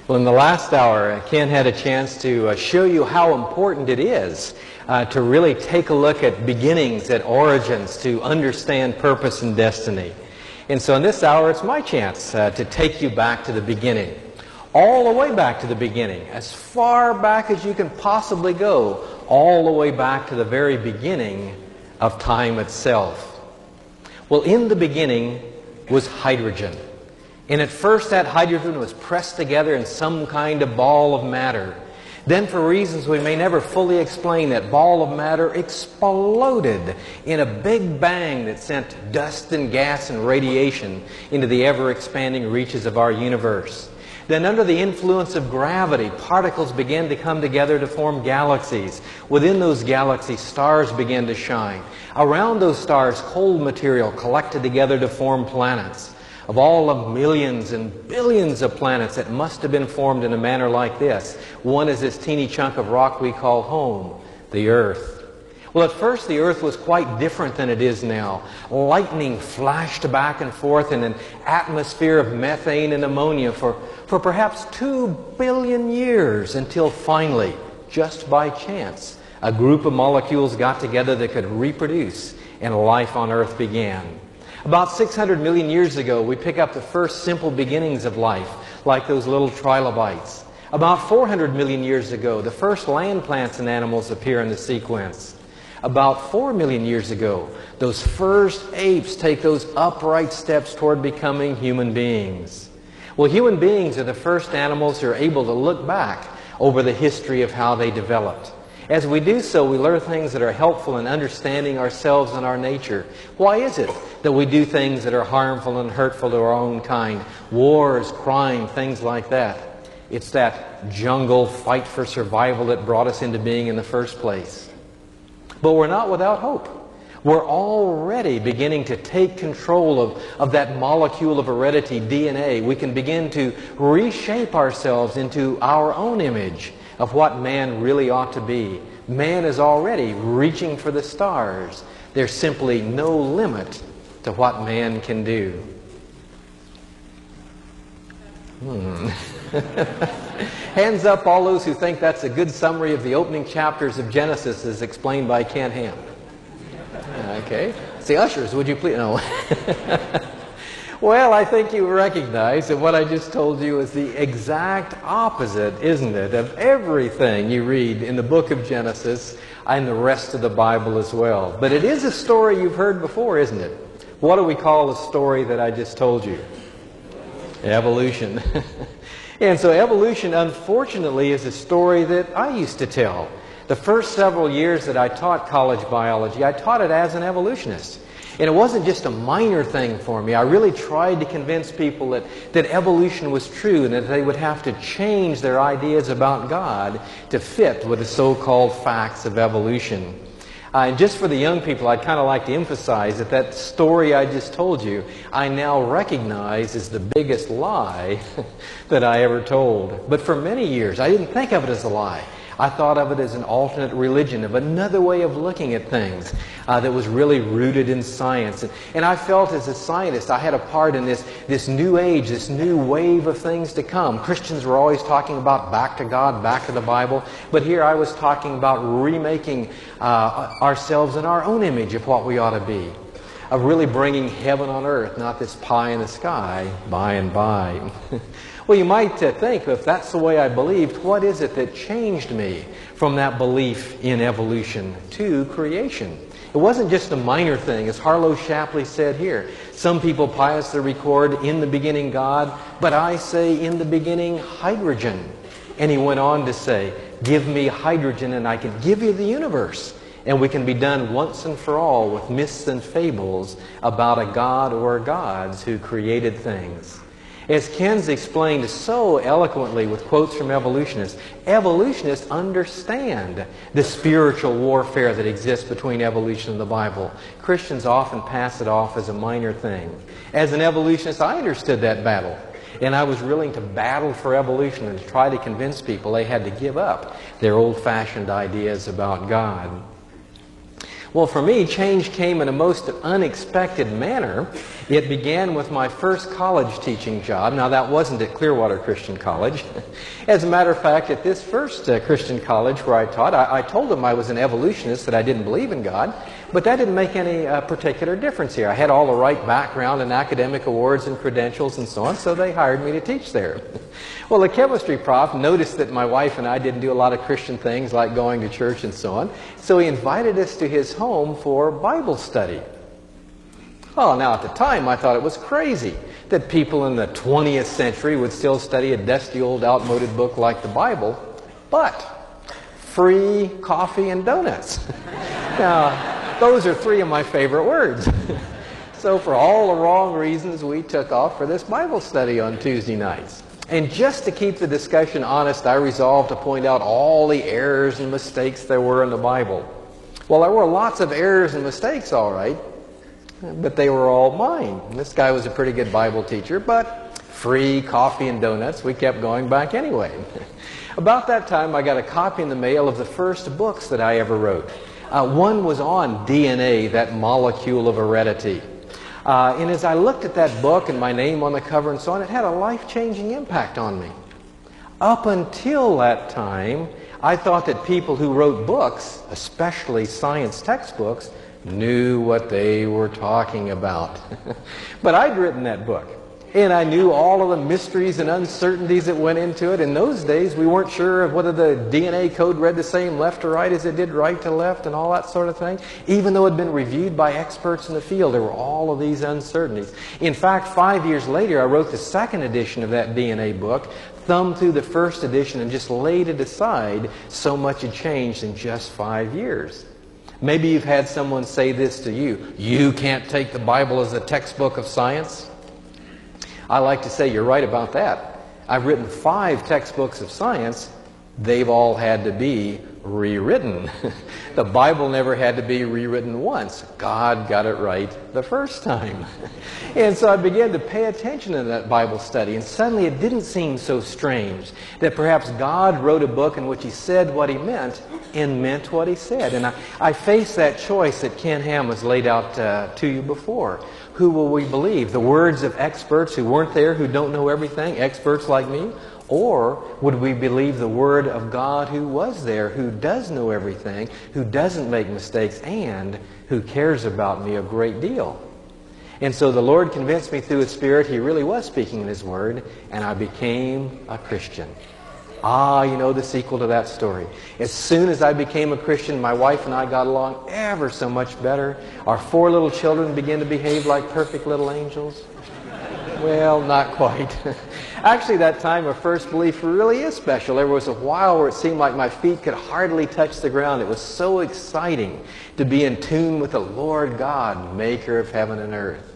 Well, in the last hour, Ken had a chance to show you how important it is to really take a look at beginnings, at origins, to understand purpose and destiny. And so in this hour, it's my chance to take you back to the beginning. All the way back to the beginning, as far back as you can possibly go, all the way back to the very beginning of time itself. Well, in the beginning was hydrogen. And at first that hydrogen was pressed together in some kind of ball of matter. Then, for reasons we may never fully explain, that ball of matter exploded in a big bang that sent dust and gas and radiation into the ever-expanding reaches of our universe. Then, under the influence of gravity, particles began to come together to form galaxies. Within those galaxies, stars began to shine. Around those stars, cold material collected together to form planets. Of all the millions and billions of planets that must have been formed in a manner like this, one is this teeny chunk of rock we call home, the Earth. Well, at first the Earth was quite different than it is now. Lightning flashed back and forth in an atmosphere of methane and ammonia for perhaps 2 billion years, until finally, just by chance, a group of molecules got together that could reproduce, and life on Earth began. About 600 million years ago, we pick up the first simple beginnings of life, like those little trilobites. About 400 million years ago, the first land plants and animals appear in the sequence. About 4 million years ago, those first apes take those upright steps toward becoming human beings. Well, human beings are the first animals who are able to look back over the history of how they developed. As we do so, we learn things that are helpful in understanding ourselves and our nature. Why is it that we do things that are harmful and hurtful to our own kind? Wars, crime, things like that. It's that jungle fight for survival that brought us into being in the first place. But we're not without hope. We're already beginning to take control of that molecule of heredity, DNA. We can begin to reshape ourselves into our own image of what man really ought to be. Man is already reaching for the stars. There's simply no limit to what man can do. Hands up all those who think that's a good summary of the opening chapters of Genesis as explained by Ken Ham. Okay. Say, ushers, would you please? No. Well, I think you recognize that what I just told you is the exact opposite, isn't it, of everything you read in the book of Genesis and the rest of the Bible as well. But it is a story you've heard before, isn't it? What do we call the story that I just told you? Evolution. And so evolution, unfortunately, is a story that I used to tell. The first several years that I taught college biology, I taught it as an evolutionist. And it wasn't just a minor thing for me. I really tried to convince people that evolution was true and that they would have to change their ideas about God to fit with the so-called facts of evolution. And just for the young people, I'd kind of like to emphasize that story I just told you, I now recognize is the biggest lie that I ever told. But for many years, I didn't think of it as a lie. I thought of it as an alternate religion, of another way of looking at things that was really rooted in science. And I felt as a scientist I had a part in this new age, this new wave of things to come. Christians were always talking about back to God, back to the Bible. But here I was talking about remaking ourselves in our own image of what we ought to be. Of really bringing heaven on earth, not this pie in the sky, by and by. Well, you might think, if that's the way I believed, what is it that changed me from that belief in evolution to creation? It wasn't just a minor thing, as Harlow Shapley said here. Some people piously record, in the beginning God, but I say, in the beginning hydrogen. And he went on to say, give me hydrogen and I can give you the universe. And we can be done once and for all with myths and fables about a God or gods who created things. As Ken's explained so eloquently with quotes from evolutionists, evolutionists understand the spiritual warfare that exists between evolution and the Bible. Christians often pass it off as a minor thing. As an evolutionist, I understood that battle. And I was willing to battle for evolution and to try to convince people they had to give up their old-fashioned ideas about God. Well, for me, change came in a most unexpected manner. It began with my first college teaching job. Now, that wasn't at Clearwater Christian College. As a matter of fact, at this first Christian college where I taught, I told them I was an evolutionist, that I didn't believe in God, but that didn't make any particular difference here. I had all the right background and academic awards and credentials and so on, so they hired me to teach there. Well, the chemistry prof noticed that my wife and I didn't do a lot of Christian things like going to church and so on, so he invited us to his home for Bible study. Well, now at the time I thought it was crazy that people in the 20th century would still study a dusty old outmoded book like the Bible, but free coffee and donuts. Now, those are three of my favorite words. So for all the wrong reasons, we took off for this Bible study on Tuesday nights. And just to keep the discussion honest, I resolved to point out all the errors and mistakes there were in the Bible. Well, there were lots of errors and mistakes, all right, but they were all mine. This guy was a pretty good Bible teacher, but free coffee and donuts, we kept going back anyway. About that time, I got a copy in the mail of the first books that I ever wrote. One was on DNA, that molecule of heredity. And as I looked at that book and my name on the cover and so on, it had a life-changing impact on me. Up until that time, I thought that people who wrote books, especially science textbooks, knew what they were talking about. But I'd written that book, and I knew all of the mysteries and uncertainties that went into it. In those days, we weren't sure of whether the DNA code read the same left to right as it did right to left and all that sort of thing. Even though it had been reviewed by experts in the field, there were all of these uncertainties. In fact, 5 years later, I wrote the second edition of that DNA book, thumbed through the first edition, and just laid it aside. So much had changed in just 5 years. Maybe you've had someone say this to you: you can't take the Bible as a textbook of science. I like to say you're right about that. I've written 5 textbooks of science. They've all had to be rewritten. The Bible never had to be rewritten once. God got it right the first time. And so I began to pay attention to that Bible study, and suddenly it didn't seem so strange that perhaps God wrote a book in which He said what He meant and meant what He said. And I faced that choice that Ken Ham has laid out to you before. Who will we believe? The words of experts who weren't there, who don't know everything, experts like me? Or would we believe the Word of God who was there, who does know everything, who doesn't make mistakes, and who cares about me a great deal? And so the Lord convinced me through His Spirit He really was speaking in His Word, and I became a Christian. You know the sequel to that story. As soon as I became a Christian, my wife and I got along ever so much better. Our 4 little children began to behave like perfect little angels. Well, not quite. Actually, that time of first belief really is special. There was a while where it seemed like my feet could hardly touch the ground. It was so exciting to be in tune with the Lord God, maker of heaven and earth.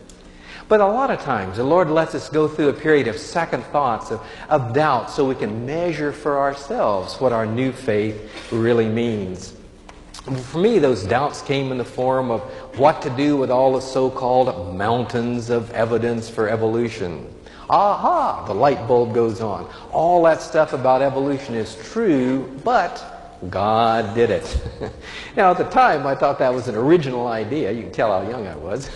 But a lot of times, the Lord lets us go through a period of second thoughts, of doubt, so we can measure for ourselves what our new faith really means. For me, those doubts came in the form of what to do with all the so-called mountains of evidence for evolution. Aha! The light bulb goes on. All that stuff about evolution is true, but God did it. Now, at the time, I thought that was an original idea. You can tell how young I was.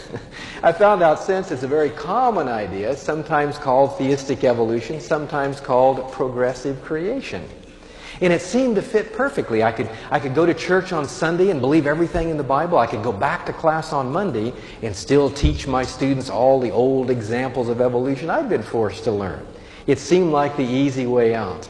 I found out since it's a very common idea, sometimes called theistic evolution, sometimes called progressive creation. And it seemed to fit perfectly. I could go to church on Sunday and believe everything in the Bible. I could go back to class on Monday and still teach my students all the old examples of evolution I'd been forced to learn. It seemed like the easy way out.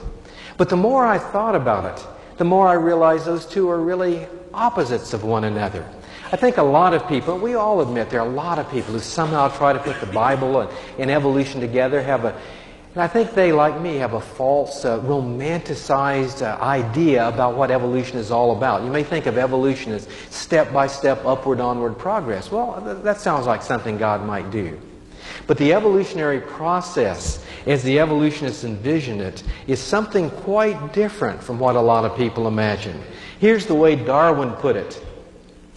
But the more I thought about it, the more I realized those two are really opposites of one another. I think a lot of people, we all admit there are a lot of people who somehow try to put the Bible and evolution together, and I think they, like me, have a false, romanticized idea about what evolution is all about. You may think of evolution as step-by-step, upward, onward progress. Well, that sounds like something God might do. But the evolutionary process, as the evolutionists envision it, is something quite different from what a lot of people imagine. Here's the way Darwin put it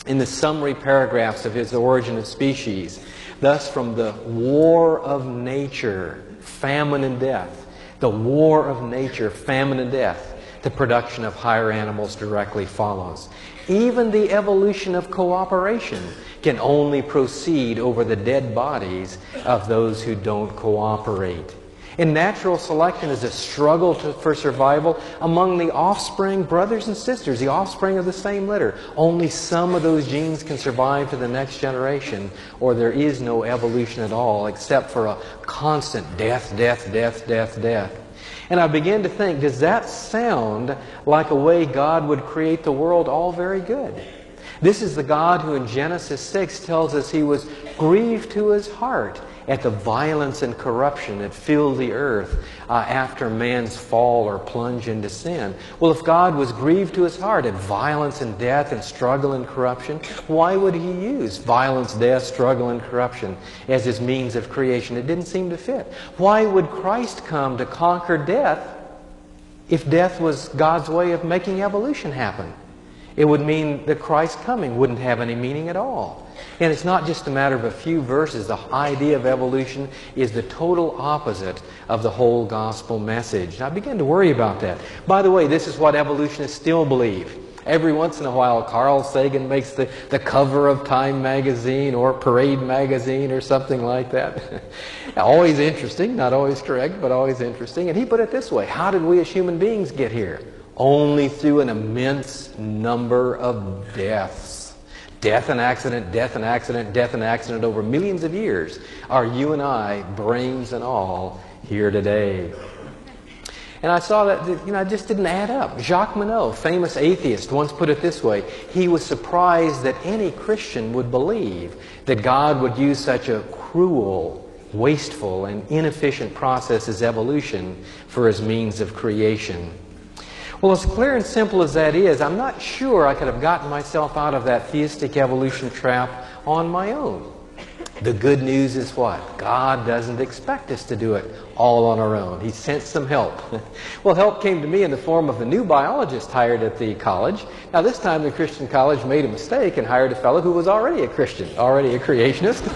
in the summary paragraphs of his Origin of Species. Thus, from the war of nature, famine and death, the war of nature, famine and death, the production of higher animals directly follows. Even the evolution of cooperation can only proceed over the dead bodies of those who don't cooperate. And natural selection is a struggle for survival among the offspring, brothers and sisters, the offspring of the same litter. Only some of those genes can survive to the next generation, or there is no evolution at all, except for a constant death, death, death, death, death. And I began to think, does that sound like a way God would create the world? All very good. This is the God who in Genesis 6 tells us He was grieved to His heart at the violence and corruption that filled the earth after man's fall or plunge into sin. Well, if God was grieved to His heart at violence and death and struggle and corruption, why would He use violence, death, struggle, and corruption as His means of creation? It didn't seem to fit. Why would Christ come to conquer death if death was God's way of making evolution happen? It would mean that Christ's coming wouldn't have any meaning at all. And it's not just a matter of a few verses. The idea of evolution is the total opposite of the whole gospel message. And I began to worry about that. By the way, this is what evolutionists still believe. Every once in a while, Carl Sagan makes the cover of Time magazine or Parade magazine or something like that. Always interesting, not always correct, but always interesting. And he put it this way: how did we as human beings get here? Only through an immense number of deaths. Death and accident, death and accident, death and accident over millions of years are you and I, brains and all, here today. And I saw that, it just didn't add up. Jacques Monod, famous atheist, once put it this way: he was surprised that any Christian would believe that God would use such a cruel, wasteful, and inefficient process as evolution for His means of creation. Well, as clear and simple as that is, I'm not sure I could have gotten myself out of that theistic evolution trap on my own. The good news is what? God doesn't expect us to do it all on our own. He sent some help. Well, help came to me in the form of a new biologist hired at the college. Now, this time the Christian college made a mistake and hired a fellow who was already a Christian, already a creationist.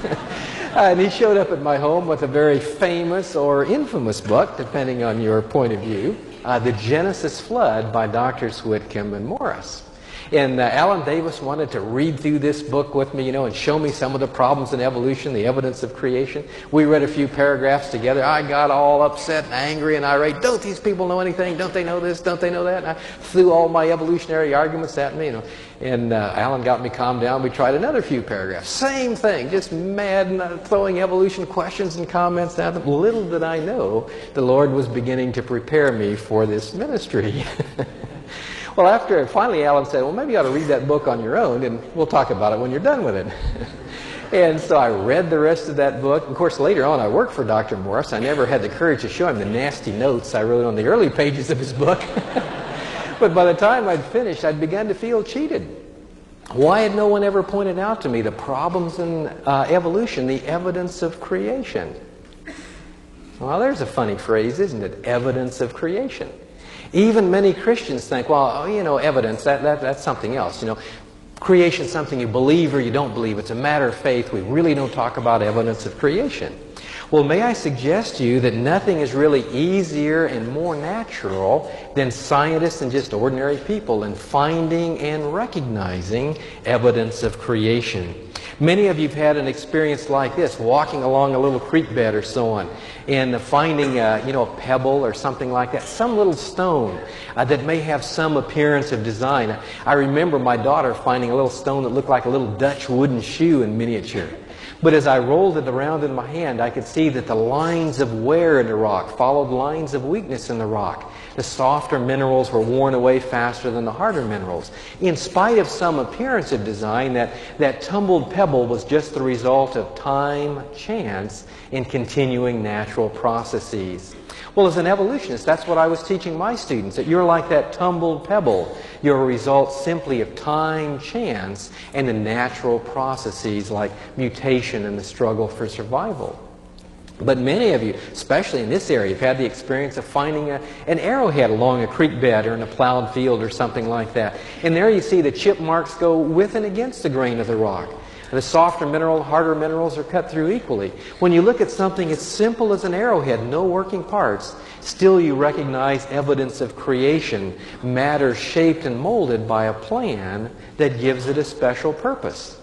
And he showed up at my home with a very famous or infamous book, depending on your point of view, The Genesis Flood by Drs. Whitcomb and Morris. And Alan Davis wanted to read through this book with me, and show me some of the problems in evolution, the evidence of creation. We read a few paragraphs together. I got all upset and angry and irate. Don't these people know anything? Don't they know this? Don't they know that? And I threw all my evolutionary arguments at me, And Alan got me calmed down. We tried another few paragraphs. Same thing, just mad and throwing evolution questions and comments at them. Little did I know the Lord was beginning to prepare me for this ministry. Well, after finally Alan said, well, maybe you ought to read that book on your own, and we'll talk about it when you're done with it. And so I read the rest of that book. Of course, later on, I worked for Dr. Morris. I never had the courage to show him the nasty notes I wrote on the early pages of his book. But by the time I'd finished, I'd begun to feel cheated. Why had no one ever pointed out to me the problems in evolution, the evidence of creation? Well, there's a funny phrase, isn't it? Evidence of creation. Even many Christians think, well, evidence, that's something else. Creation's something you believe or you don't believe. It's a matter of faith. We really don't talk about evidence of creation. Well, may I suggest to you that nothing is really easier and more natural than scientists and just ordinary people in finding and recognizing evidence of creation. Many of you have had an experience like this, walking along a little creek bed or so on, and finding a pebble or something like that, some little stone that may have some appearance of design. I remember my daughter finding a little stone that looked like a little Dutch wooden shoe in miniature. But as I rolled it around in my hand, I could see that the lines of wear in the rock followed lines of weakness in the rock. The softer minerals were worn away faster than the harder minerals. In spite of some appearance of design, that tumbled pebble was just the result of time, chance, and continuing natural processes. Well, as an evolutionist, that's what I was teaching my students, that you're like that tumbled pebble. You're a result simply of time, chance, and the natural processes like mutation and the struggle for survival. But many of you, especially in this area, have had the experience of finding an arrowhead along a creek bed or in a plowed field or something like that. And there you see the chip marks go with and against the grain of the rock. The softer mineral, harder minerals are cut through equally. When you look at something as simple as an arrowhead, no working parts, still you recognize evidence of creation, matter shaped and molded by a plan that gives it a special purpose.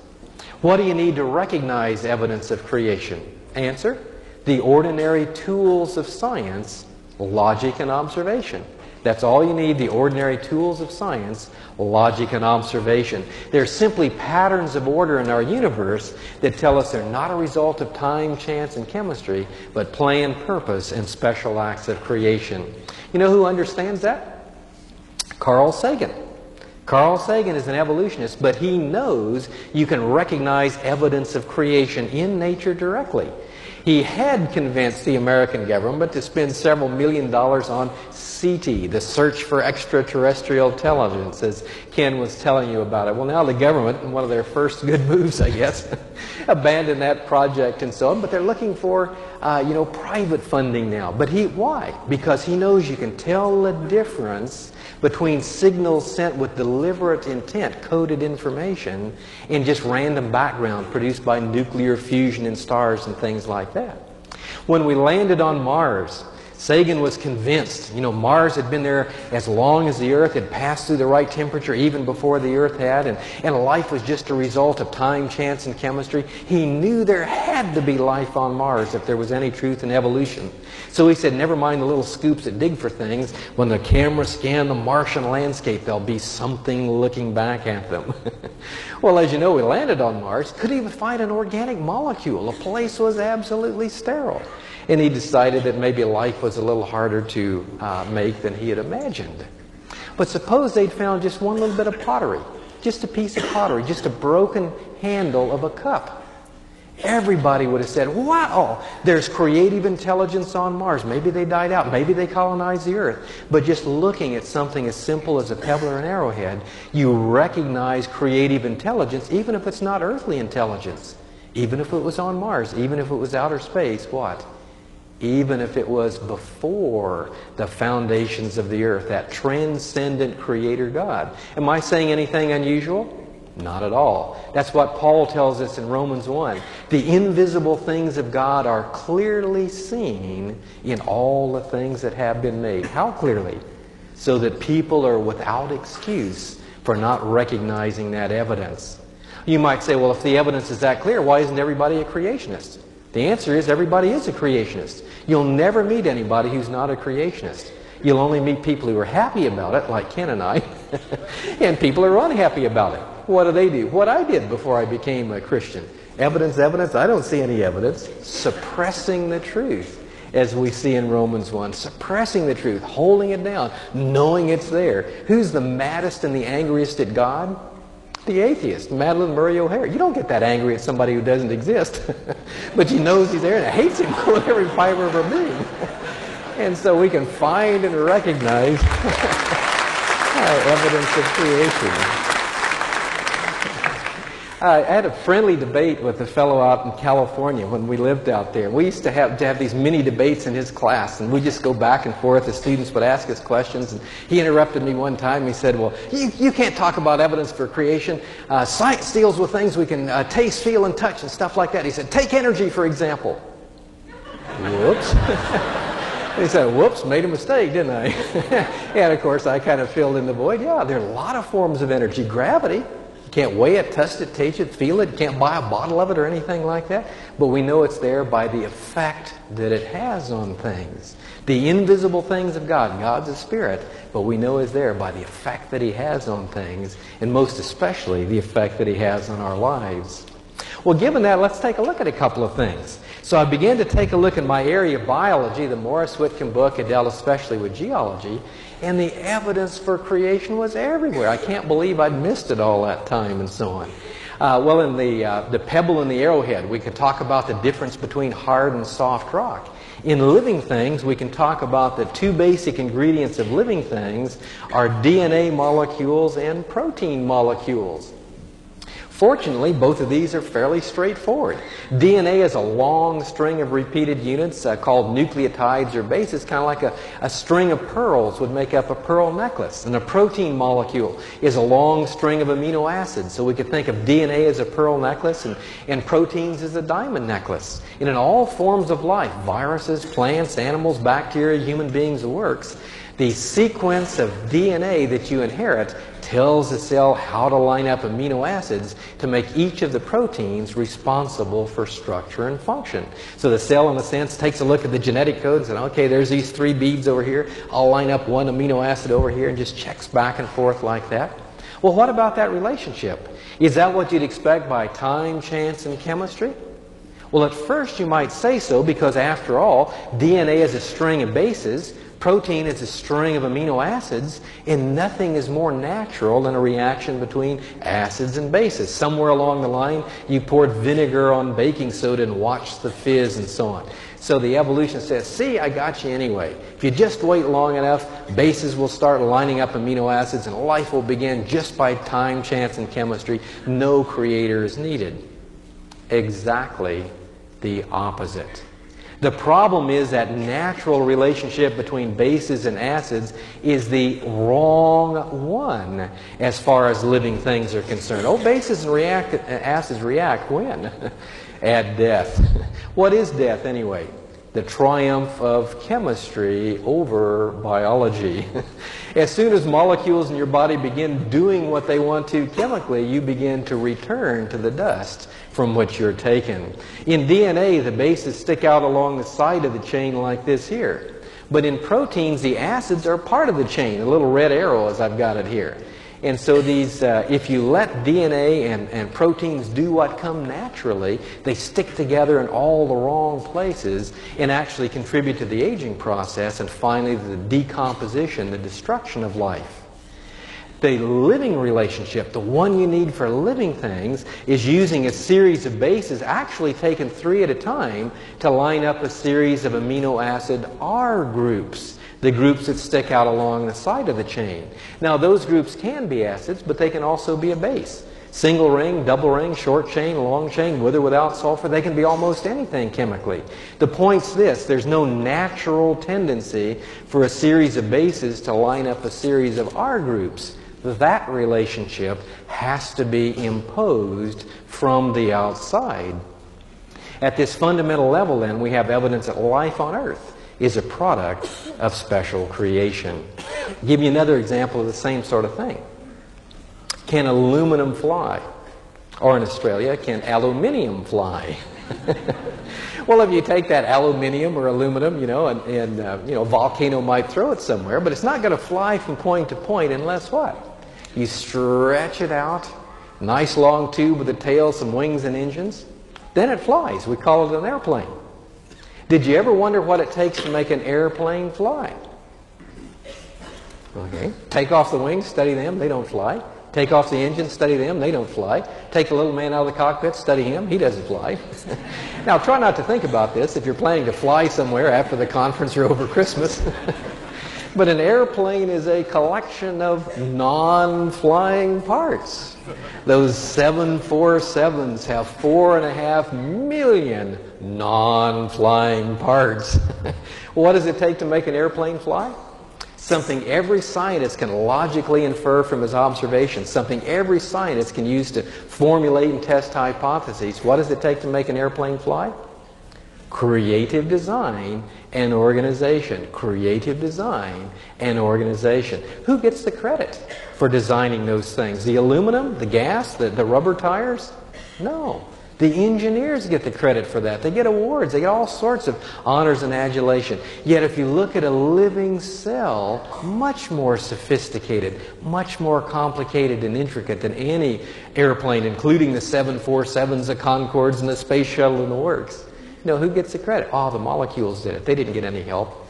What do you need to recognize evidence of creation? Answer: the ordinary tools of science, logic and observation. That's all you need, the ordinary tools of science, logic and observation. They're simply patterns of order in our universe that tell us they're not a result of time, chance, and chemistry, but plan, purpose, and special acts of creation. You know who understands that? Carl Sagan. Carl Sagan is an evolutionist, but he knows you can recognize evidence of creation in nature directly. He had convinced the American government to spend several $1 million on SETI, the search for extraterrestrial intelligence, as Ken was telling you about it. Well, now the government, in one of their first good moves, I guess, abandoned that project and so on. But they're looking for, private funding now. But why? Because he knows you can tell the difference between signals sent with deliberate intent, coded information, and just random background produced by nuclear fusion in stars and things like that. When we landed on Mars, Sagan was convinced, Mars had been there as long as the Earth, had passed through the right temperature even before the Earth had, and life was just a result of time, chance, and chemistry. He knew there had to be life on Mars if there was any truth in evolution. So he said, never mind the little scoops that dig for things. When the cameras scan the Martian landscape, there'll be something looking back at them. Well, as you know, we landed on Mars, couldn't even find an organic molecule. The place was absolutely sterile. And he decided that maybe life was a little harder to make than he had imagined. But suppose they'd found just one little bit of pottery, just a piece of pottery, just a broken handle of a cup. Everybody would have said, wow, there's creative intelligence on Mars. Maybe they died out. Maybe they colonized the Earth. But just looking at something as simple as a pebble or an arrowhead, you recognize creative intelligence, even if it's not earthly intelligence. Even if it was on Mars, even if it was outer space, what? Even if it was before the foundations of the earth, that transcendent creator God. Am I saying anything unusual? Not at all. That's what Paul tells us in Romans 1. The invisible things of God are clearly seen in all the things that have been made. How clearly? So that people are without excuse for not recognizing that evidence. You might say, well, if the evidence is that clear, why isn't everybody a creationist? The answer is everybody is a creationist. You'll never meet anybody who's not a creationist. You'll only meet people who are happy about it, like Ken and I, and people who are unhappy about it. What do they do? What I did before I became a Christian. Evidence. I don't see any evidence. Suppressing the truth, as we see in Romans 1. Suppressing the truth, holding it down, knowing it's there. Who's the maddest and the angriest at God? The atheist, Madeline Murray O'Hare. You don't get that angry at somebody who doesn't exist. But she knows he's there and hates him with every fiber of her being. And so we can find and recognize evidence of creation. I had a friendly debate with a fellow out in California when we lived out there. We used to have these mini debates in his class, and we just go back and forth. The students would ask us questions, and he interrupted me one time. He said, well, you can't talk about evidence for creation. Science deals with things we can taste, feel, and touch and stuff like that. He said, take energy, for example. Whoops. He said, whoops, made a mistake, didn't I? And, of course, I kind of filled in the void. Yeah, there are a lot of forms of energy. Gravity. You can't weigh it, test it, taste it, feel it. You can't buy a bottle of it or anything like that. But we know it's there by the effect that it has on things. The invisible things of God. God's a spirit, but we know it's there by the effect that he has on things, and most especially the effect that he has on our lives. Well, given that, let's take a look at a couple of things. So I began to take a look at my area of biology, the Morris Whitcomb book. It dealt especially with geology. And the evidence for creation was everywhere. I can't believe I'd missed it all that time and so on. Well, in the pebble and the arrowhead, we can talk about the difference between hard and soft rock. In living things, we can talk about the two basic ingredients of living things are DNA molecules and protein molecules. Fortunately, both of these are fairly straightforward. DNA is a long string of repeated units called nucleotides or bases, kind of like a string of pearls would make up a pearl necklace. And a protein molecule is a long string of amino acids. So we could think of DNA as a pearl necklace and proteins as a diamond necklace. And in all forms of life, viruses, plants, animals, bacteria, human beings, the works, the sequence of DNA that you inherit tells the cell how to line up amino acids to make each of the proteins responsible for structure and function. So the cell, in a sense, takes a look at the genetic codes and, okay, there's these 3 beads over here. I'll line up 1 amino acid over here, and just checks back and forth like that. Well, what about that relationship? Is that what you'd expect by time, chance, and chemistry? Well, at first you might say so, because after all, DNA is a string of bases, protein is a string of amino acids, and nothing is more natural than a reaction between acids and bases. Somewhere along the line, you poured vinegar on baking soda and watched the fizz and so on. So the evolutionist says, see, I got you anyway. If you just wait long enough, bases will start lining up amino acids, and life will begin just by time, chance, and chemistry. No creator is needed. Exactly the opposite. The problem is that natural relationship between bases and acids is the wrong one as far as living things are concerned. Oh, bases and acids react when? At death. What is death anyway? The triumph of chemistry over biology. As soon as molecules in your body begin doing what they want to chemically, you begin to return to the dust from which you're taken. In DNA, the bases stick out along the side of the chain like this here. But in proteins, the acids are part of the chain, a little red arrow as I've got it here. And so these, if you let DNA and proteins do what come naturally, they stick together in all the wrong places and actually contribute to the aging process and finally the decomposition, the destruction of life. The living relationship, the one you need for living things, is using a series of bases, actually taken 3 at a time, to line up a series of amino acid R groups. The groups that stick out along the side of the chain. Now, those groups can be acids, but they can also be a base. Single ring, double ring, short chain, long chain, with or without sulfur, they can be almost anything chemically. The point's this: there's no natural tendency for a series of bases to line up a series of R groups. That relationship has to be imposed from the outside. At this fundamental level, then, we have evidence that life on Earth is a product of special creation. I'll give you another example of the same sort of thing. Can aluminum fly? Or in Australia, can aluminium fly? Well, if you take that aluminium or aluminum, and a volcano might throw it somewhere, but it's not going to fly from point to point unless what? You stretch it out, nice long tube with a tail, some wings and engines, then it flies. We call it an airplane. Did you ever wonder what it takes to make an airplane fly? Okay. Take off the wings, study them, they don't fly. Take off the engine, study them, they don't fly. Take the little man out of the cockpit, study him, he doesn't fly. Now, try not to think about this if you're planning to fly somewhere after the conference or over Christmas. But an airplane is a collection of non-flying parts. Those 747s have 4.5 million non-flying parts. What does it take to make an airplane fly? Something every scientist can logically infer from his observations, something every scientist can use to formulate and test hypotheses. What does it take to make an airplane fly? Creative design and organization. Creative design and organization. Who gets the credit for designing those things? The aluminum, the gas, the rubber tires? No. The engineers get the credit for that. They get awards. They get all sorts of honors and adulation. Yet if you look at a living cell, much more sophisticated, much more complicated and intricate than any airplane, including the 747s, the Concords, and the Space Shuttle and the works. Who gets the credit? Oh, the molecules did it. They didn't get any help.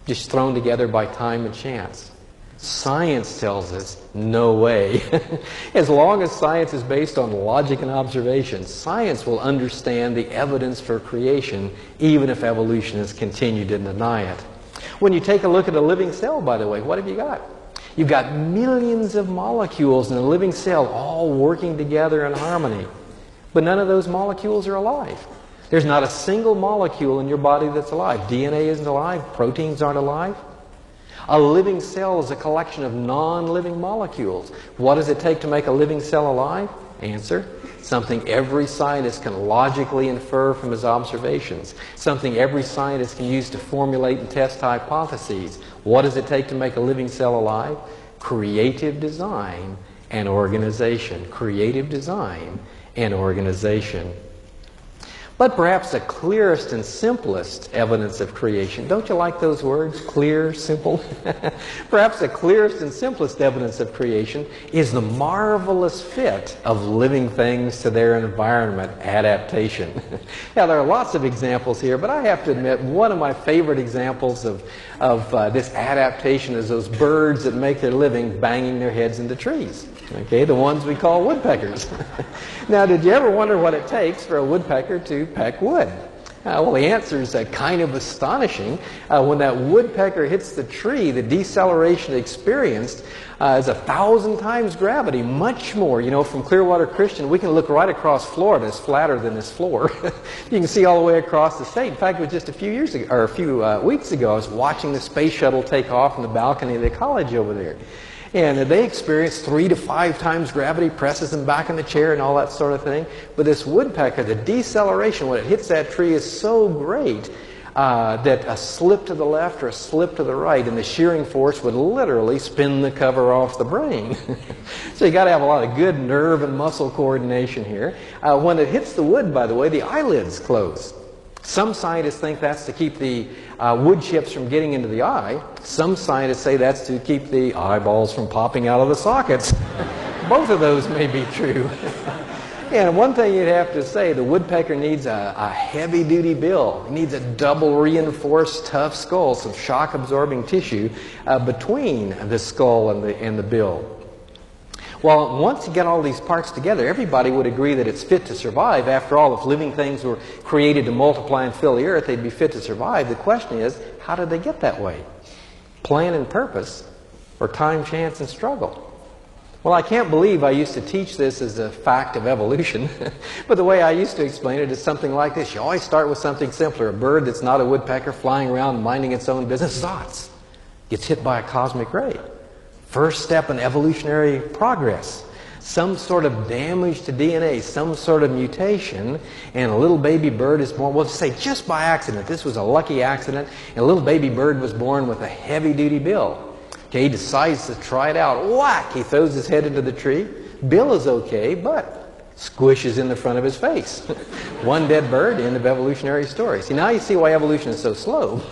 Just thrown together by time and chance. Science tells us, no way. As long as science is based on logic and observation, science will understand the evidence for creation, even if evolutionists continue to deny it. When you take a look at a living cell, by the way, what have you got? You've got millions of molecules in a living cell all working together in harmony. But none of those molecules are alive. There's not a single molecule in your body that's alive. DNA isn't alive. Proteins aren't alive. A living cell is a collection of non-living molecules. What does it take to make a living cell alive? Answer: something every scientist can logically infer from his observations. Something every scientist can use to formulate and test hypotheses. What does it take to make a living cell alive? Creative design and organization. Creative design and organization. But perhaps the clearest and simplest evidence of creation, don't you like those words? Clear, simple? Perhaps the clearest and simplest evidence of creation is the marvelous fit of living things to their environment, adaptation. Now, there are lots of examples here, but I have to admit one of my favorite examples of this adaptation is those birds that make their living banging their heads into trees. Okay, the ones we call woodpeckers. Now, did you ever wonder what it takes for a woodpecker to peck wood? Well, the answer is kind of astonishing. When that woodpecker hits the tree, the deceleration experienced is 1,000 times gravity, much more. You know, from Clearwater Christian, we can look right across Florida. It's flatter than this floor. You can see all the way across the state. In fact, it was just a few weeks ago, I was watching the space shuttle take off in the balcony of the college over there. And they experience 3 to 5 times gravity, presses them back in the chair and all that sort of thing. But this woodpecker, the deceleration when it hits that tree is so great that a slip to the left or a slip to the right and the shearing force would literally spin the cover off the brain. So you got to have a lot of good nerve and muscle coordination here. When it hits the wood, by the way, the eyelids close. Some scientists think that's to keep the wood chips from getting into the eye. Some scientists say that's to keep the eyeballs from popping out of the sockets. Both of those may be true. And one thing you'd have to say, the woodpecker needs a heavy-duty bill. It needs a double reinforced tough skull, some shock-absorbing tissue between the skull and the bill. Well, once you get all these parts together, everybody would agree that it's fit to survive. After all, if living things were created to multiply and fill the earth, they'd be fit to survive. The question is, how did they get that way? Plan and purpose, or time, chance, and struggle? Well, I can't believe I used to teach this as a fact of evolution, but the way I used to explain it is something like this. You always start with something simpler. A bird that's not a woodpecker flying around minding its own business, zots, gets hit by a cosmic ray. First step in evolutionary progress. Some sort of damage to DNA, some sort of mutation, and a little baby bird is born. We'll say just by accident. This was a lucky accident, and a little baby bird was born with a heavy-duty bill. Okay, he decides to try it out. Whack! He throws his head into the tree. Bill is okay, but squishes in the front of his face. One dead bird, end of evolutionary story. See, now you see why evolution is so slow.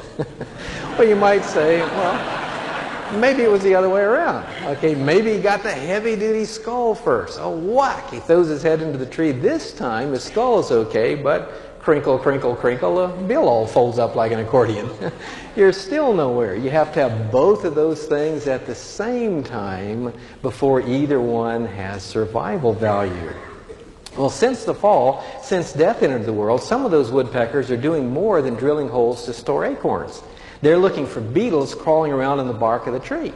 Well, you might say, well, maybe it was the other way around. Okay, maybe he got the heavy-duty skull first. Oh, whack! He throws his head into the tree. This time, his skull is okay, but crinkle, crinkle, crinkle, the bill all folds up like an accordion. You're still nowhere. You have to have both of those things at the same time before either one has survival value. Well, since the fall, since death entered the world, some of those woodpeckers are doing more than drilling holes to store acorns. They're looking for beetles crawling around in the bark of the tree.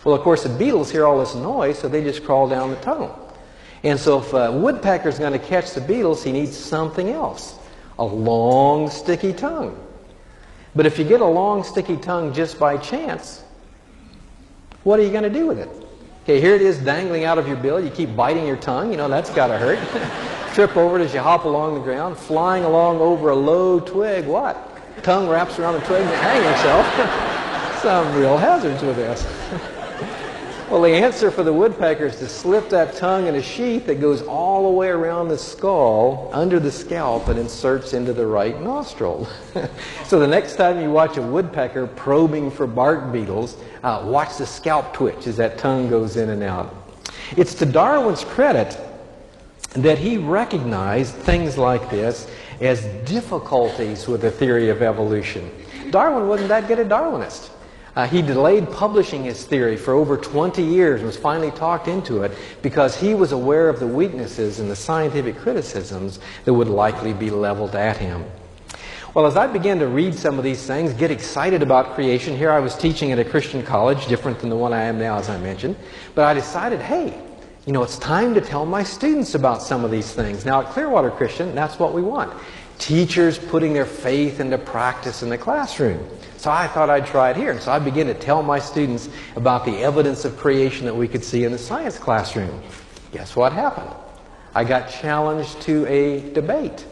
Well, of course, the beetles hear all this noise, so they just crawl down the tunnel. And so if a woodpecker's going to catch the beetles, he needs something else. A long, sticky tongue. But if you get a long, sticky tongue just by chance, what are you going to do with it? Okay, here it is dangling out of your bill. You keep biting your tongue. You know, that's got to hurt. Trip over it as you hop along the ground, flying along over a low twig. What? Tongue wraps around the twig and you hang yourself. Some real hazards with this. Well, the answer for the woodpecker is to slip that tongue in a sheath that goes all the way around the skull, under the scalp, and inserts into the right nostril. So the next time you watch a woodpecker probing for bark beetles, watch the scalp twitch as that tongue goes in and out. It's to Darwin's credit that he recognized things like this as difficulties with the theory of evolution. Darwin wasn't that good a Darwinist. He delayed publishing his theory for over 20 years and was finally talked into it because he was aware of the weaknesses and the scientific criticisms that would likely be leveled at him. Well, as I began to read some of these things, get excited about creation, here I was teaching at a Christian college, different than the one I am now, as I mentioned, but I decided, hey, you know, it's time to tell my students about some of these things. Now, at Clearwater Christian, that's what we want. Teachers putting their faith into practice in the classroom. So I thought I'd try it here. And so I began to tell my students about the evidence of creation that we could see in the science classroom. Guess what happened? I got challenged to a debate.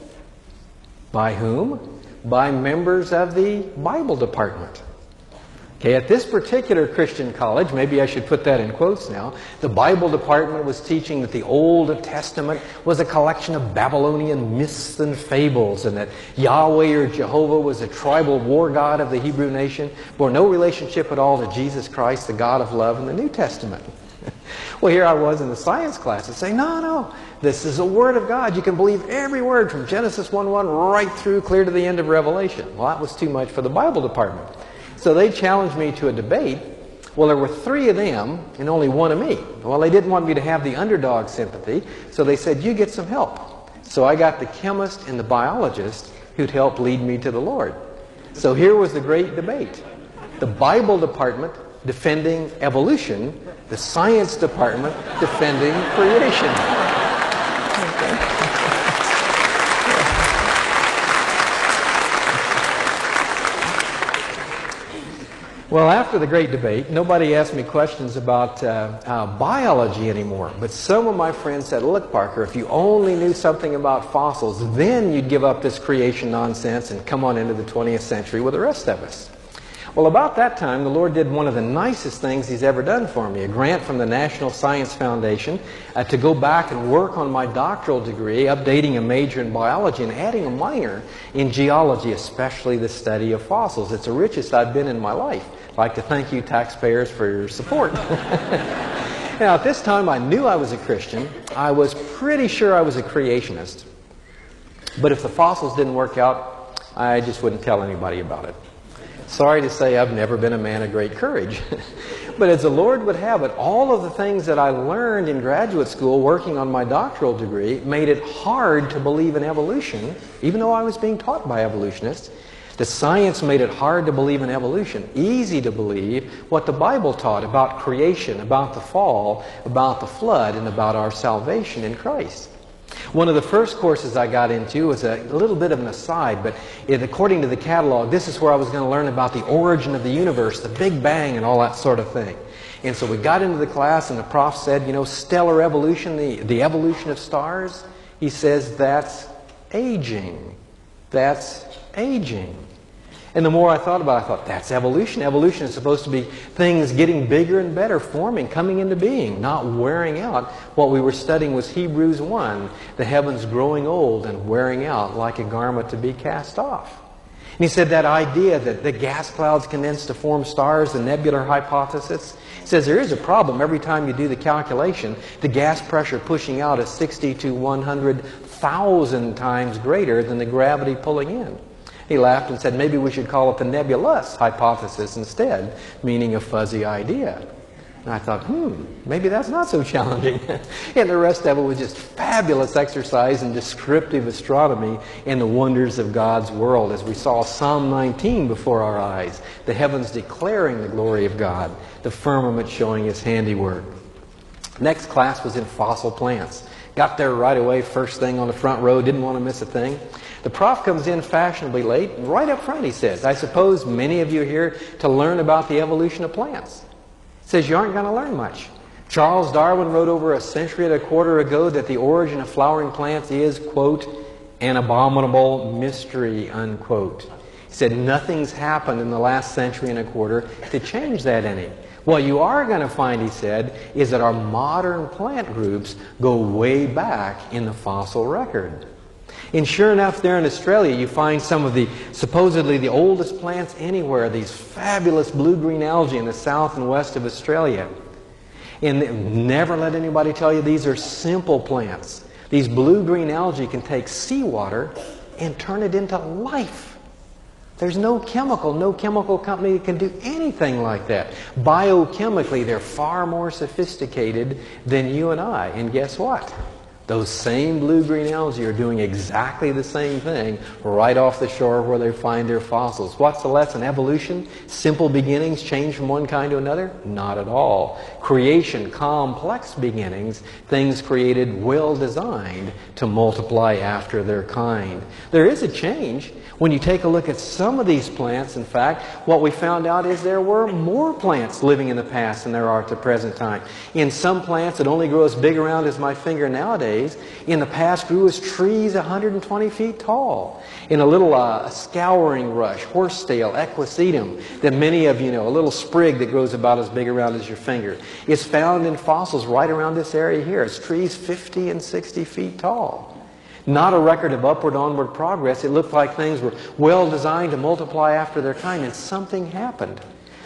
By whom? By members of the Bible department. Okay, at this particular Christian college, maybe I should put that in quotes now, the Bible department was teaching that the Old Testament was a collection of Babylonian myths and fables, and that Yahweh or Jehovah was a tribal war god of the Hebrew nation, bore no relationship at all to Jesus Christ, the God of love in the New Testament. Well, here I was in the science classes saying, no, this is a Word of God. You can believe every word from Genesis 1:1 right through clear to the end of Revelation. Well, that was too much for the Bible department. So they challenged me to a debate. Well, there were 3 of them and only 1 of me. Well, they didn't want me to have the underdog sympathy, so they said, you get some help. So I got the chemist and the biologist who'd help lead me to the Lord. So here was the great debate. The Bible department defending evolution, the science department defending creation. Well, after the great debate, nobody asked me questions about biology anymore. But some of my friends said, look, Parker, if you only knew something about fossils, then you'd give up this creation nonsense and come on into the 20th century with the rest of us. Well, about that time, the Lord did one of the nicest things He's ever done for me, a grant from the National Science Foundation to go back and work on my doctoral degree, updating a major in biology and adding a minor in geology, especially the study of fossils. It's the richest I've been in my life. I'd like to thank you, taxpayers, for your support. Now, at this time, I knew I was a Christian. I was pretty sure I was a creationist. But if the fossils didn't work out, I just wouldn't tell anybody about it. Sorry to say, I've never been a man of great courage. But as the Lord would have it, all of the things that I learned in graduate school working on my doctoral degree made it hard to believe in evolution, even though I was being taught by evolutionists. The science made it hard to believe in evolution, easy to believe what the Bible taught about creation, about the fall, about the flood, and about our salvation in Christ. One of the first courses I got into was a little bit of an aside, but according to the catalog, this is where I was going to learn about the origin of the universe, the Big Bang, and all that sort of thing. And so we got into the class, and the prof said, you know, stellar evolution, the evolution of stars. He says, that's aging. That's aging. And the more I thought about it, I thought, that's evolution. Evolution is supposed to be things getting bigger and better, forming, coming into being, not wearing out. What we were studying was Hebrews 1, the heavens growing old and wearing out like a garment to be cast off. And he said that idea that the gas clouds condense to form stars, the nebular hypothesis, says there is a problem. Every time you do the calculation, the gas pressure pushing out is 60 to 100,000 times greater than the gravity pulling in. He laughed and said, maybe we should call it the nebulous hypothesis instead, meaning a fuzzy idea. And I thought, maybe that's not so challenging. And the rest of it was just fabulous exercise in descriptive astronomy and the wonders of God's world, as we saw Psalm 19 before our eyes, the heavens declaring the glory of God, the firmament showing His handiwork. Next class was in fossil plants. Got there right away, first thing on the front row, didn't want to miss a thing. The prof comes in fashionably late, and right up front he says, I suppose many of you are here to learn about the evolution of plants. He says, you aren't going to learn much. Charles Darwin wrote over a century and a quarter ago that the origin of flowering plants is, quote, an abominable mystery, unquote. He said, nothing's happened in the last century and a quarter to change that any. What you are going to find, he said, is that our modern plant groups go way back in the fossil record. And sure enough, there in Australia, you find some of the supposedly the oldest plants anywhere, these fabulous blue-green algae in the south and west of Australia. And never let anybody tell you these are simple plants. These blue-green algae can take seawater and turn it into life. There's no chemical company that can do anything like that. Biochemically, they're far more sophisticated than you and I. And guess what? Those same blue-green algae are doing exactly the same thing right off the shore where they find their fossils. What's the lesson? Evolution? Simple beginnings change from one kind to another? Not at all. Creation, complex beginnings, things created well-designed to multiply after their kind. There is a change. When you take a look at some of these plants, in fact, what we found out is there were more plants living in the past than there are at the present time. In some plants that only grow as big around as my finger nowadays, in the past grew as trees 120 feet tall. In a little scouring rush, horsetail, equisetum, that many of you know, a little sprig that grows about as big around as your finger. It's found in fossils right around this area here. It's trees 50 and 60 feet tall. Not a record of upward, onward progress. It looked like things were well designed to multiply after their kind, and something happened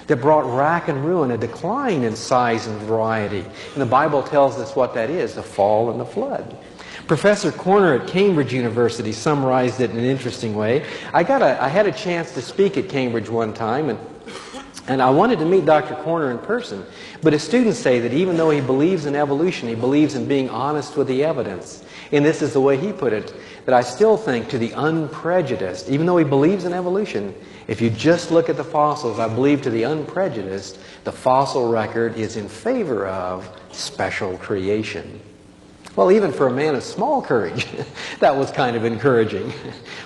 that brought rack and ruin, a decline in size and variety. And the Bible tells us what that is, the fall and the flood. Professor Corner at Cambridge University summarized it in an interesting way. I had a chance to speak at Cambridge one time, and I wanted to meet Dr. Corner in person. But his students say that even though he believes in evolution, he believes in being honest with the evidence. And this is the way he put it, that I still think to the unprejudiced, even though he believes in evolution, if you just look at the fossils, I believe to the unprejudiced, the fossil record is in favor of special creation. Well, even for a man of small courage, that was kind of encouraging.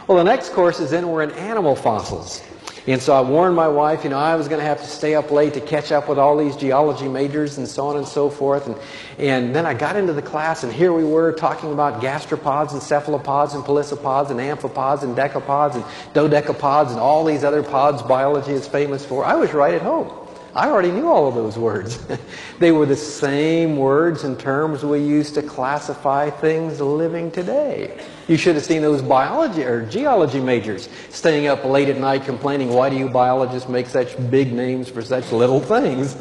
Well, the next course is then we're in animal fossils. And so I warned my wife, I was going to have to stay up late to catch up with all these geology majors and so on and so forth. And then I got into the class, and here we were talking about gastropods and cephalopods and pelecypods and amphipods and decapods and dodecapods and all these other pods biology is famous for. I was right at home. I already knew all of those words. They were the same words and terms we use to classify things living today. You should have seen those biology or geology majors staying up late at night complaining, why do you biologists make such big names for such little things?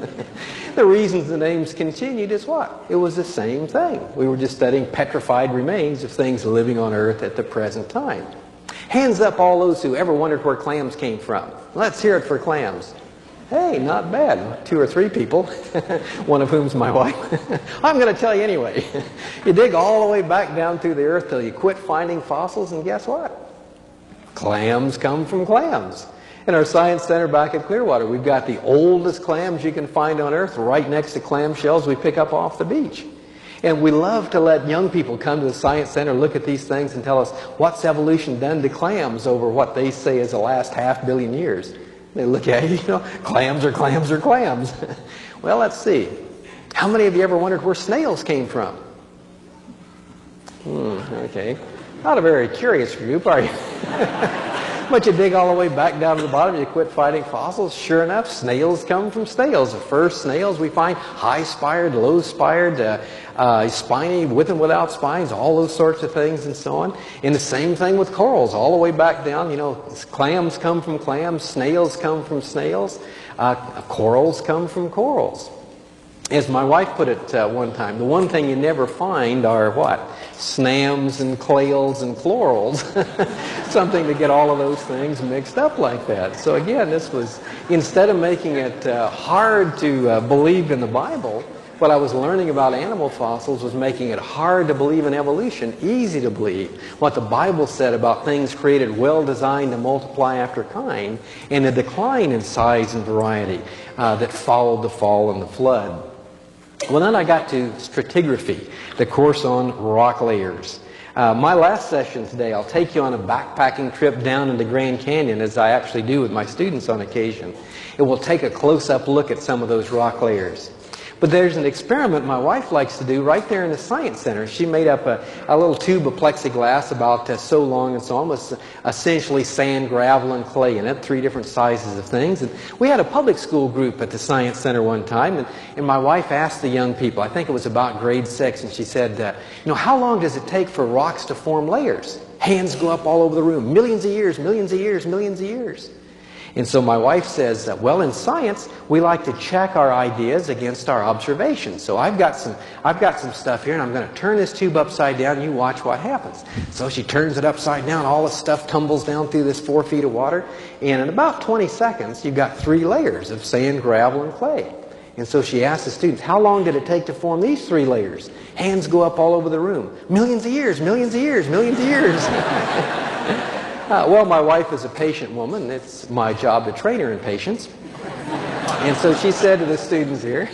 The reasons the names continued is what? It was the same thing. We were just studying petrified remains of things living on Earth at the present time. Hands up all those who ever wondered where clams came from. Let's hear it for clams. Hey, not bad. 2 or 3 people, one of whom's my wife. I'm going to tell you anyway. You dig all the way back down through the earth till you quit finding fossils, and guess what? Clams come from clams. In our Science Center back at Clearwater, we've got the oldest clams you can find on Earth right next to clam shells we pick up off the beach. And we love to let young people come to the Science Center, look at these things, and tell us, what's evolution done to clams over what they say is the last 500 million years? They look at you, clams are clams are clams. Well, let's see. How many of you ever wondered where snails came from? Okay. Not a very curious group, are you? But you dig all the way back down to the bottom, you quit finding fossils. Sure enough, snails come from snails. The first snails we find, high-spired, low-spired, spiny, with and without spines, all those sorts of things and so on. And the same thing with corals, all the way back down. Clams come from clams, snails come from snails, corals come from corals. As my wife put it one time, the one thing you never find are what? Snams and clails and chlorals. Something to get all of those things mixed up like that. So again, this was, instead of making it hard to believe in the Bible, what I was learning about animal fossils was making it hard to believe in evolution, easy to believe what the Bible said about things created well designed to multiply after kind, and the decline in size and variety that followed the fall and the flood. Well, then I got to stratigraphy, the course on rock layers. My last session today, I'll take you on a backpacking trip down into Grand Canyon, as I actually do with my students on occasion. It will take a close-up look at some of those rock layers. But there's an experiment my wife likes to do right there in the Science Center. She made up a little tube of plexiglass about so long and so on, with essentially sand, gravel, and clay in it, 3 different sizes of things. And we had a public school group at the Science Center one time, and my wife asked the young people, I think it was about grade 6, and she said, how long does it take for rocks to form layers? Hands go up all over the room. Millions of years, millions of years, millions of years. And so my wife says, well, in science, we like to check our ideas against our observations. So I've got some stuff here, and I'm going to turn this tube upside down, and you watch what happens. So she turns it upside down, all the stuff tumbles down through this 4 feet of water, and in about 20 seconds, you've got 3 layers of sand, gravel, and clay. And so she asked the students, how long did it take to form these 3 layers? Hands go up all over the room. Millions of years, millions of years, millions of years. Well, my wife is a patient woman. It's my job to train her in patience. And so she said to the students here,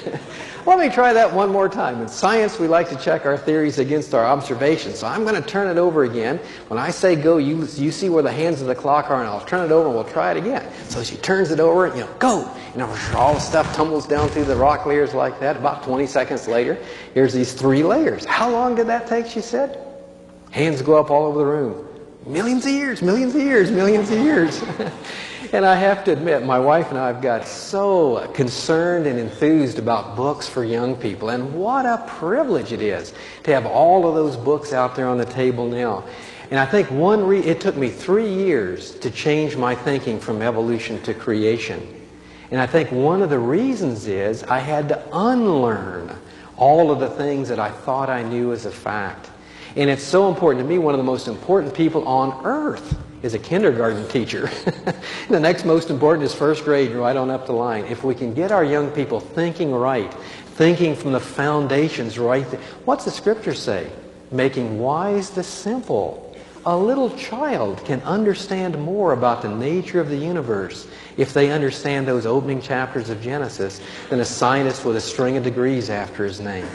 let me try that one more time. In science, we like to check our theories against our observations. So I'm going to turn it over again. When I say go, you see where the hands of the clock are, and I'll turn it over and we'll try it again. So she turns it over, and, go. All the stuff tumbles down through the rock layers like that. About 20 seconds later, here's these 3 layers. How long did that take, she said? Hands go up all over the room. Millions of years, millions of years, millions of years. And I have to admit, my wife and I have got so concerned and enthused about books for young people. And what a privilege it is to have all of those books out there on the table now. And I think it took me 3 years to change my thinking from evolution to creation. And I think one of the reasons is I had to unlearn all of the things that I thought I knew as a fact. And it's so important to me. One of the most important people on earth is a kindergarten teacher. The next most important is first grade, right on up the line. If we can get our young people thinking right, thinking from the foundations right, what's the scripture say? Making wise the simple. A little child can understand more about the nature of the universe if they understand those opening chapters of Genesis than a scientist with a string of degrees after his name.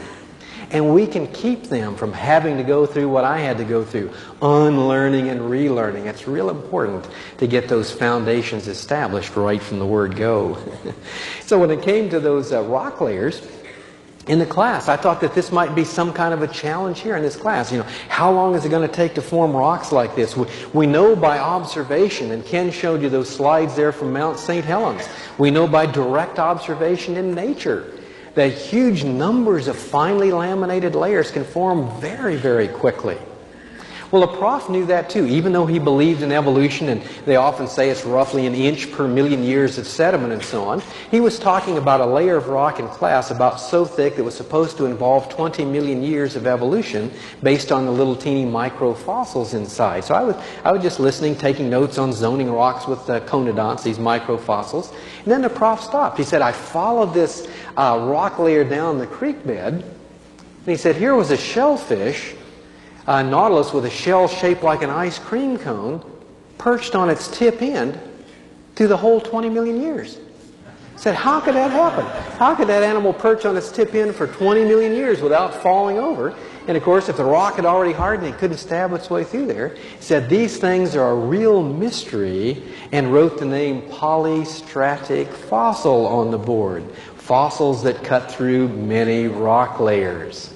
And we can keep them from having to go through what I had to go through, unlearning and relearning. It's real important to get those foundations established right from the word go. So when it came to those rock layers, in the class, I thought that this might be some kind of a challenge here in this class. How long is it going to take to form rocks like this? We know by observation, and Ken showed you those slides there from Mount St. Helens. We know by direct observation in nature that huge numbers of finely laminated layers can form very, very quickly. Well, the prof knew that too, even though he believed in evolution, and they often say it's roughly an inch per million years of sediment and so on. He was talking about a layer of rock in class about so thick that was supposed to involve 20 million years of evolution based on the little teeny microfossils inside. So I was just listening, taking notes on zoning rocks with conodonts, these microfossils. And then the prof stopped. He said, I followed this rock layer down the creek bed, and he said, here was a shellfish, nautilus with a shell shaped like an ice cream cone, perched on its tip end through the whole 20 million years. He said, how could that happen? How could that animal perch on its tip end for 20 million years without falling over? And of course, if the rock had already hardened, it couldn't stab its way through there. He said, these things are a real mystery, and wrote the name polystratic fossil on the board. Fossils that cut through many rock layers.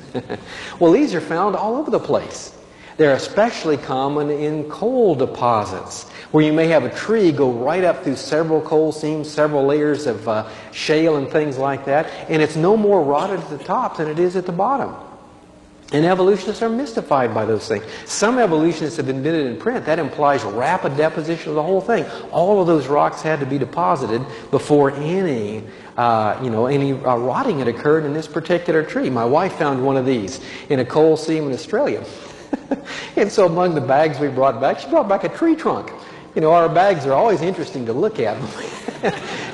Well, these are found all over the place. They're especially common in coal deposits, where you may have a tree go right up through several coal seams, several layers of shale and things like that, and it's no more rotted at the top than it is at the bottom. And evolutionists are mystified by those things. Some evolutionists have admitted in print that implies rapid deposition of the whole thing. All of those rocks had to be deposited before any rotting had occurred in this particular tree. My wife found one of these in a coal seam in Australia. And so among the bags we brought back, she brought back a tree trunk. Our bags are always interesting to look at.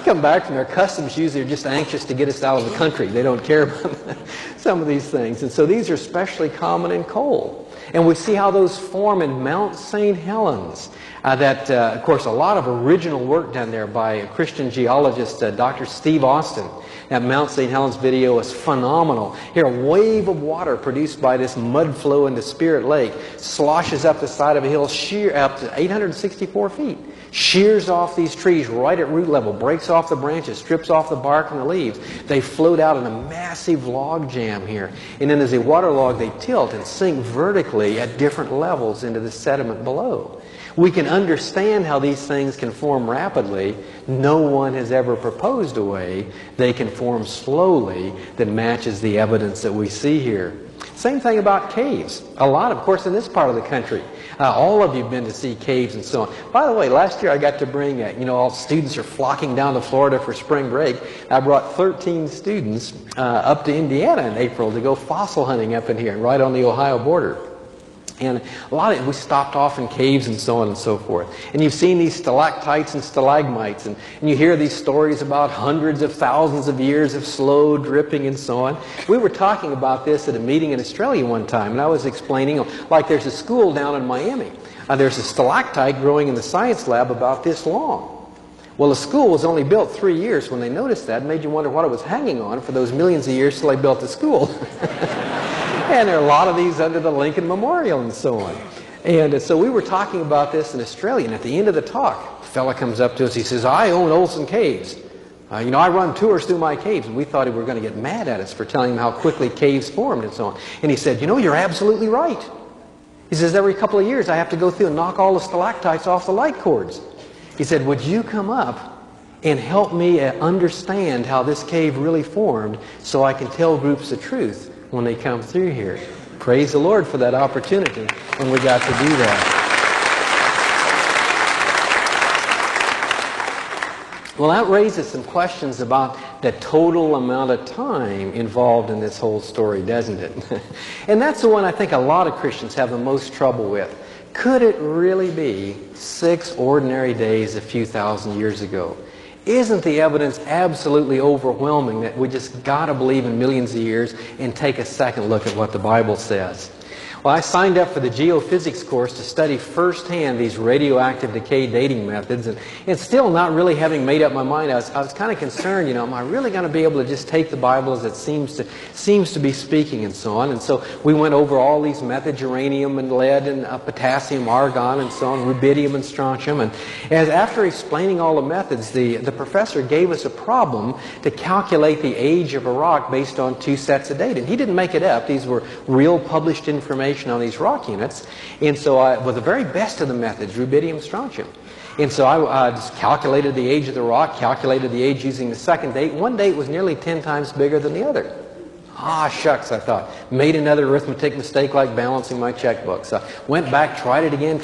Come back from their customs, usually they're just anxious to get us out of the country. They don't care about some of these things. And so these are especially common in coal. And we see how those form in Mount St. Helens. Of course, a lot of original work done there by a Christian geologist, Dr. Steve Austin. That Mount St. Helens video is phenomenal. Here, a wave of water produced by this mud flow into Spirit Lake sloshes up the side of a hill, sheer up to 864 feet. Shears off these trees right at root level, breaks off the branches, strips off the bark and the leaves. They float out in a massive log jam here. And then as they waterlog, they tilt and sink vertically at different levels into the sediment below. We can understand how these things can form rapidly. No one has ever proposed a way they can form slowly that matches the evidence that we see here. Same thing about caves. A lot, of course, in this part of the country. All of you have been to see caves and so on. By the way, last year I got to bring, all students are flocking down to Florida for spring break. I brought 13 students up to Indiana in April to go fossil hunting up in here, right on the Ohio border. And a lot of it, we stopped off in caves and so on and so forth. And you've seen these stalactites and stalagmites, and you hear these stories about hundreds of thousands of years of slow dripping and so on. We were talking about this at a meeting in Australia one time, and I was explaining, like there's a school down in Miami. There's a stalactite growing in the science lab about this long. Well, the school was only built 3 years when they noticed that. It made you wonder what it was hanging on for those millions of years till they built the school. And there are a lot of these under the Lincoln Memorial and so on. And so we were talking about this in Australia, and at the end of the talk, a fella comes up to us, he says, I own Olson Caves. I run tours through my caves. And we thought he were going to get mad at us for telling him how quickly caves formed and so on. And he said, you're absolutely right. He says, every couple of years I have to go through and knock all the stalactites off the light cords. He said, would you come up and help me understand how this cave really formed so I can tell groups the truth when they come through here? Praise the Lord for that opportunity when we got to do that. Well, that raises some questions about the total amount of time involved in this whole story, doesn't it? And that's the one I think a lot of Christians have the most trouble with. Could it really be 6 ordinary days a few thousand years ago? Isn't the evidence absolutely overwhelming that we just got to believe in millions of years and take a second look at what the Bible says? Well, I signed up for the geophysics course to study firsthand these radioactive decay dating methods, and still not really having made up my mind, I was kind of concerned, am I really going to be able to just take the Bible as it seems to be speaking and so on? And so we went over all these methods, uranium and lead and potassium, argon and so on, rubidium and strontium. And after explaining all the methods, the professor gave us a problem to calculate the age of a rock based on 2 sets of data. And he didn't make it up. These were real published information on these rock units. And so with the very best of the methods, rubidium, strontium. And so I just calculated the age of the rock, calculated the age using the second date. One date was nearly 10 times bigger than the other. Shucks, I thought. Made another arithmetic mistake like balancing my checkbook. So I went back, tried it again,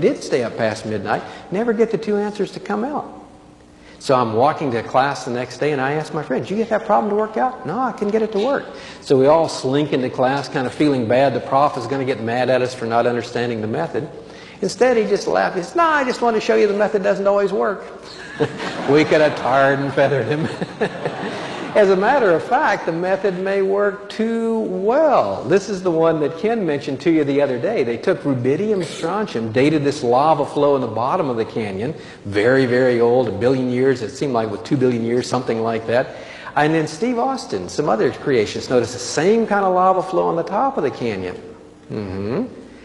did stay up past midnight. Never get the 2 answers to come out. So I'm walking to class the next day, and I asked my friend, did you get that problem to work out? No, I couldn't get it to work. So we all slink into class kind of feeling bad. The prof is going to get mad at us for not understanding the method. Instead, he just laughed. He said, no, I just want to show you the method doesn't always work. We could have tarred and feathered him. As a matter of fact, the method may work too well. This is the one that Ken mentioned to you the other day. They took rubidium strontium, dated this lava flow in the bottom of the canyon, very, very old, 1 billion years. It seemed like with 2 billion years, something like that. And then Steve Austin, some other creationists, noticed the same kind of lava flow on the top of the canyon.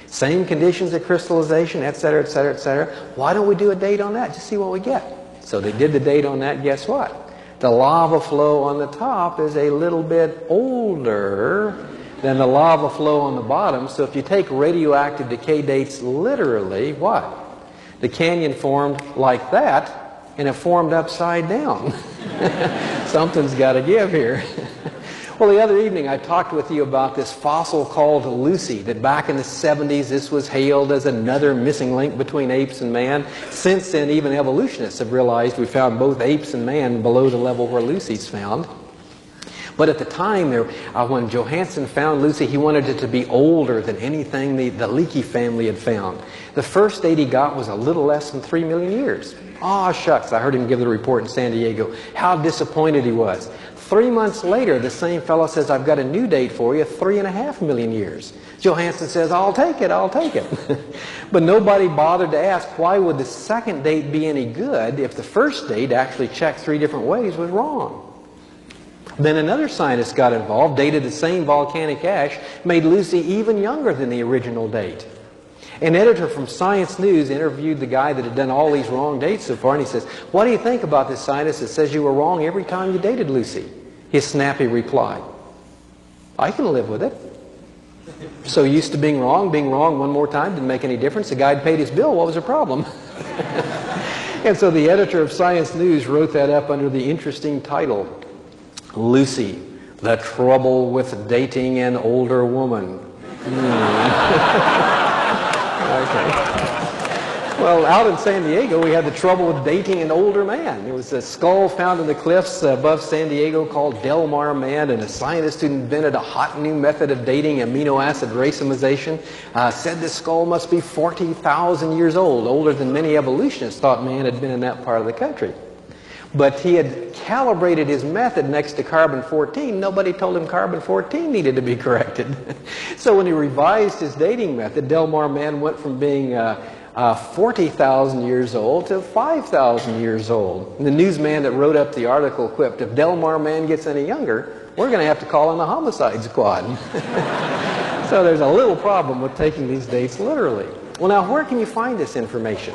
Same conditions of crystallization, et cetera, et cetera, et cetera. Why don't we do a date on that? Just see what we get. So they did the date on that. Guess what? The lava flow on the top is a little bit older than the lava flow on the bottom. So if you take radioactive decay dates literally, what? The canyon formed like that, and it formed upside down. Something's got to give here. Well, the other evening I talked with you about this fossil called Lucy, that back in the 70s this was hailed as another missing link between apes and man. Since then, even evolutionists have realized we found both apes and man below the level where Lucy's found. But at the time, when Johansen found Lucy, he wanted it to be older than anything the Leakey family had found. The first date he got was a little less than 3 million years. Shucks, I heard him give the report in San Diego. How disappointed he was. 3 months later, the same fellow says, I've got a new date for you, 3.5 million years. Johansen says, I'll take it. But nobody bothered to ask, why would the second date be any good if the first date, actually checked 3 different ways, was wrong? Then another scientist got involved, dated the same volcanic ash, made Lucy even younger than the original date. An editor from Science News interviewed the guy that had done all these wrong dates so far, and he says, what do you think about this scientist that says you were wrong every time you dated Lucy? His snappy reply, I can live with it. So used to being wrong one more time didn't make any difference. The guy had paid his bill. What was the problem? And so the editor of Science News wrote that up under the interesting title, Lucy, the Trouble with Dating an Older Woman. Okay. Well, out in San Diego, we had the trouble with dating an older man. There was a skull found in the cliffs above San Diego called Del Mar Man, and a scientist who invented a hot new method of dating amino acid racemization said this skull must be 40,000 years old, older than many evolutionists thought man had been in that part of the country. But he had calibrated his method next to carbon-14. Nobody told him carbon-14 needed to be corrected. So when he revised his dating method, Del Mar Man went from being 40,000 years old to 5,000 years old. And the newsman that wrote up the article quipped, if Del Mar Man gets any younger, we're going to have to call in the homicide squad. So there's a little problem with taking these dates literally. Well, now, where can you find this information?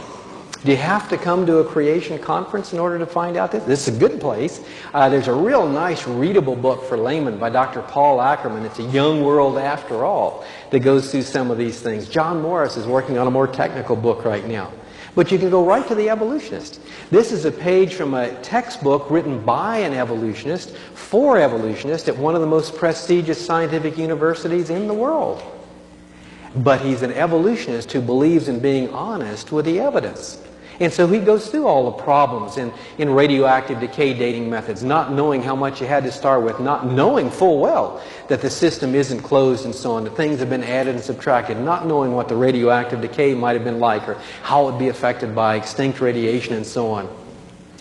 Do you have to come to a creation conference in order to find out this? This is a good place. There's a real nice readable book for laymen by Dr. Paul Ackerman. It's A Young World After All that goes through some of these things. John Morris is working on a more technical book right now. But you can go right to the Evolutionist. This is a page from a textbook written by an evolutionist for evolutionists at one of the most prestigious scientific universities in the world. But he's an evolutionist who believes in being honest with the evidence. And so he goes through all the problems in radioactive decay dating methods, not knowing how much you had to start with, not knowing full well that the system isn't closed and so on, that things have been added and subtracted, not knowing what the radioactive decay might have been like or how it would be affected by extinct radiation and so on.